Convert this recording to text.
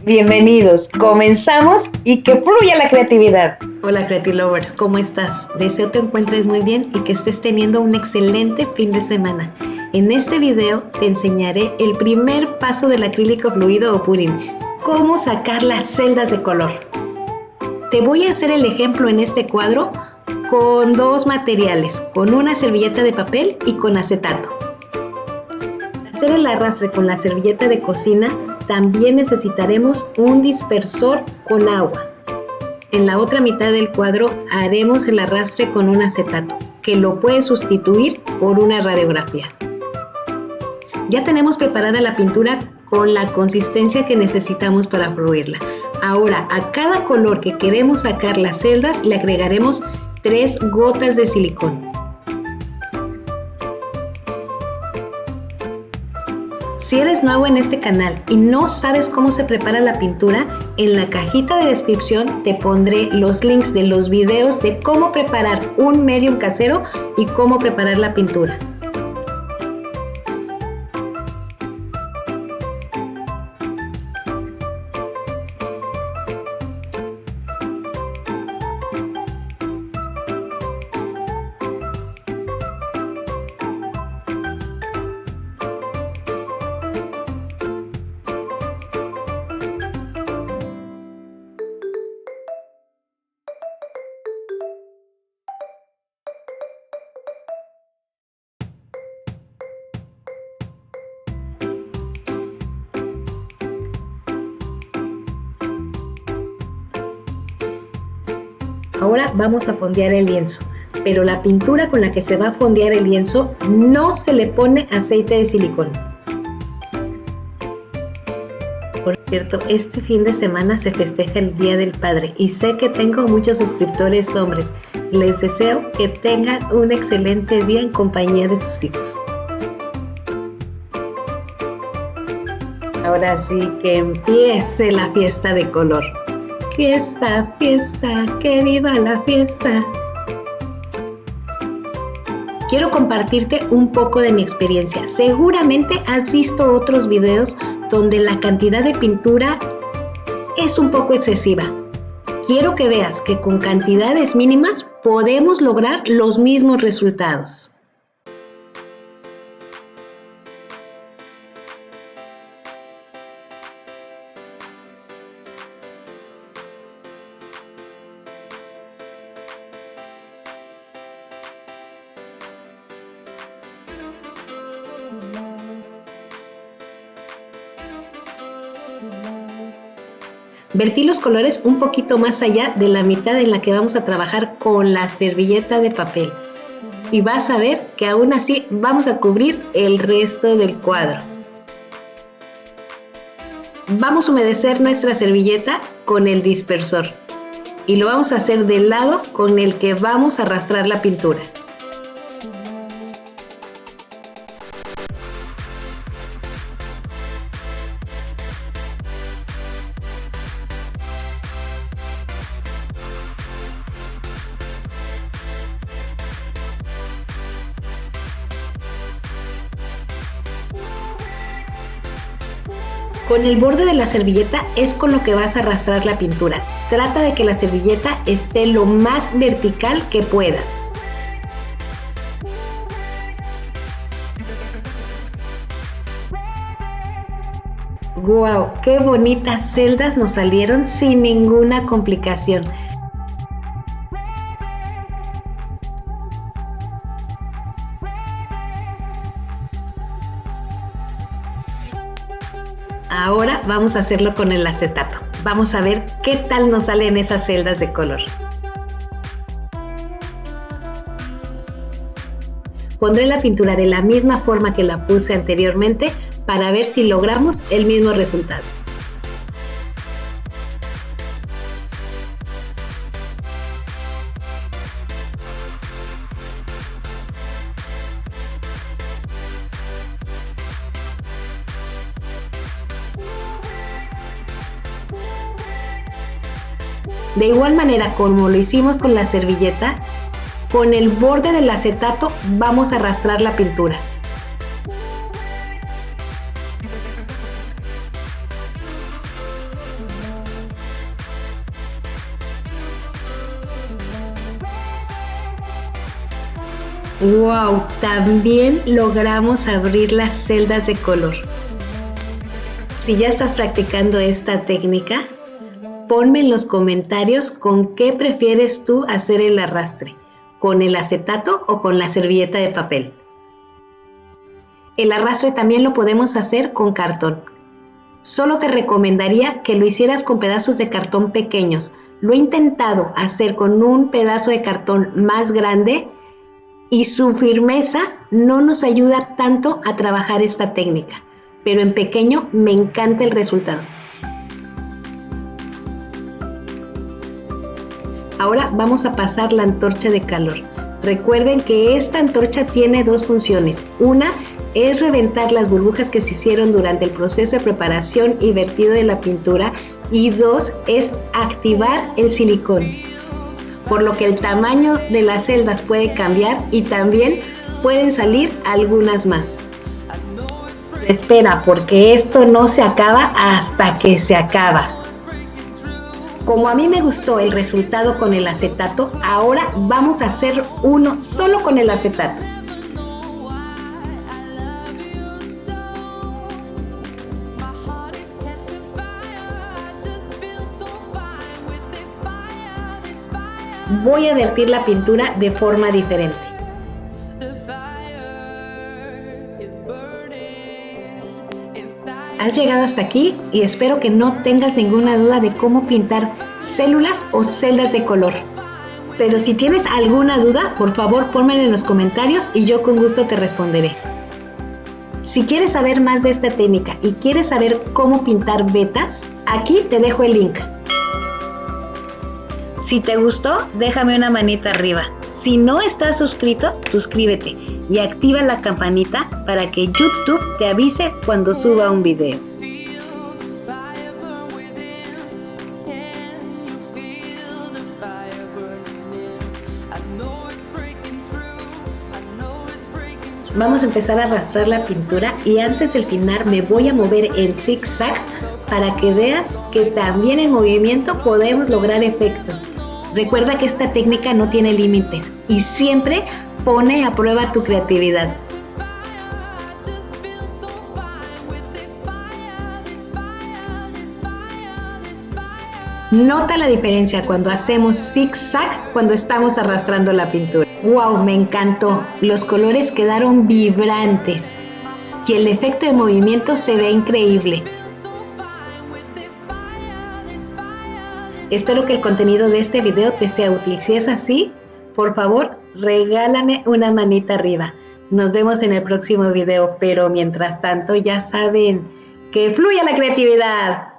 Bienvenidos, comenzamos y que fluya la creatividad. Hola Creative Lovers, ¿cómo estás? Deseo te encuentres muy bien y que estés teniendo un excelente fin de semana. En este video te enseñaré el primer paso del acrílico fluido o pudding, cómo sacar las celdas de color. Te voy a hacer el ejemplo en este cuadro con dos materiales, con una servilleta de papel y con acetato. Para hacer el arrastre con la servilleta de cocina, también necesitaremos un dispersor con agua. En la otra mitad del cuadro haremos el arrastre con un acetato, que lo puedes sustituir por una radiografía. Ya tenemos preparada la pintura con la consistencia que necesitamos para fluirla. Ahora, a cada color que queremos sacar las celdas le agregaremos 3 gotas de silicón. Si eres nuevo en este canal y no sabes cómo se prepara la pintura, en la cajita de descripción te pondré los links de los videos de cómo preparar un medium casero y cómo preparar la pintura. Ahora vamos a fondear el lienzo, pero la pintura con la que se va a fondear el lienzo no se le pone aceite de silicón. Por cierto, este fin de semana se festeja el Día del Padre y sé que tengo muchos suscriptores hombres. Les deseo que tengan un excelente día en compañía de sus hijos. Ahora sí que empiece la fiesta de color. Fiesta, fiesta, que viva la fiesta. Quiero compartirte un poco de mi experiencia. Seguramente has visto otros videos donde la cantidad de pintura es un poco excesiva. Quiero que veas que con cantidades mínimas podemos lograr los mismos resultados. Vertí los colores un poquito más allá de la mitad en la que vamos a trabajar con la servilleta de papel. Y vas a ver que aún así vamos a cubrir el resto del cuadro. Vamos a humedecer nuestra servilleta con el dispersor. Y lo vamos a hacer del lado con el que vamos a arrastrar la pintura. Con el borde de la servilleta es con lo que vas a arrastrar la pintura. Trata de que la servilleta esté lo más vertical que puedas. ¡Guau! ¡Qué bonitas celdas nos salieron sin ninguna complicación! Ahora vamos a hacerlo con el acetato. Vamos a ver qué tal nos salen esas celdas de color. Pondré la pintura de la misma forma que la puse anteriormente para ver si logramos el mismo resultado. De igual manera como lo hicimos con la servilleta, con el borde del acetato vamos a arrastrar la pintura. ¡Wow! También logramos abrir las celdas de color. Si ya estás practicando esta técnica, ponme en los comentarios con qué prefieres tú hacer el arrastre, ¿con el acetato o con la servilleta de papel? El arrastre también lo podemos hacer con cartón. Solo te recomendaría que lo hicieras con pedazos de cartón pequeños. Lo he intentado hacer con un pedazo de cartón más grande y su firmeza no nos ayuda tanto a trabajar esta técnica, pero en pequeño me encanta el resultado. Ahora vamos a pasar la antorcha de calor. Recuerden que esta antorcha tiene dos funciones. Una es reventar las burbujas que se hicieron durante el proceso de preparación y vertido de la pintura, y dos es activar el silicón, por lo que el tamaño de las celdas puede cambiar y también pueden salir algunas más. Espera, porque esto no se acaba hasta que se acaba. Como a mí me gustó el resultado con el acetato, ahora vamos a hacer uno solo con el acetato. Voy a vertir la pintura de forma diferente. Has llegado hasta aquí y espero que no tengas ninguna duda de cómo pintar células o celdas de color. Pero si tienes alguna duda, por favor pónmela en los comentarios y yo con gusto te responderé. Si quieres saber más de esta técnica y quieres saber cómo pintar vetas, aquí te dejo el link. Si te gustó, déjame una manita arriba. Si no estás suscrito, suscríbete y activa la campanita para que YouTube te avise cuando suba un video. Vamos a empezar a arrastrar la pintura y antes del final me voy a mover en zigzag para que veas que también en movimiento podemos lograr efectos. Recuerda que esta técnica no tiene límites y siempre pone a prueba tu creatividad. Nota la diferencia cuando hacemos zigzag cuando estamos arrastrando la pintura. ¡Wow! Me encantó. Los colores quedaron vibrantes y el efecto de movimiento se ve increíble. Espero que el contenido de este video te sea útil. Si es así, por favor, regálame una manita arriba. Nos vemos en el próximo video, pero mientras tanto ya saben, ¡que fluya la creatividad!